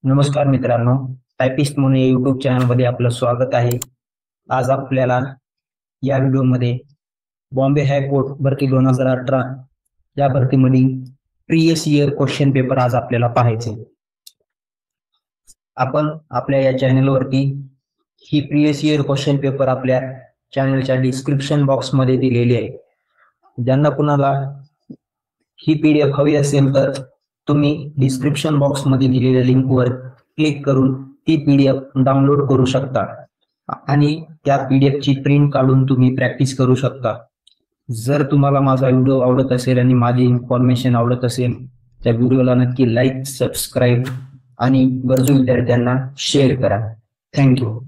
नमस्कार मित्रांनो, टायपिस्ट म्हणून या युट्यूब चॅनलमध्ये आपलं स्वागत आहे. आज आपल्याला या व्हिडिओमध्ये बॉम्बे हायकोर्ट भरती 2018 या भरतीमधील प्रिवियस इयर क्वेश्चन पेपर आज आपल्याला पाहायचे. आपण आपल्या या चॅनलवरती ही प्रिवियस इयर क्वेश्चन पेपर आपल्या चॅनलच्या डिस्क्रिप्शन बॉक्समध्ये दिलेली आहे. ज्यांना कुणाला ही PDF हवी असेल तर तुम्ही डिस्क्रिप्शन बॉक्समध्ये दिलेल्या लिंकवर क्लिक करून ती PDF डाउनलोड करू शकता आणि त्या PDF ची प्रिंट काढून तुम्ही प्रॅक्टिस करू शकता. जर तुम्हाला माझा व्हिडिओ आवडत असेल आणि माझी इन्फॉर्मेशन आवडत असेल तर व्हिडिओला नक्की लाईक, सबस्क्राईब आणि गरजू विद्यार्थ्यांना शेअर करा. थँक्यू.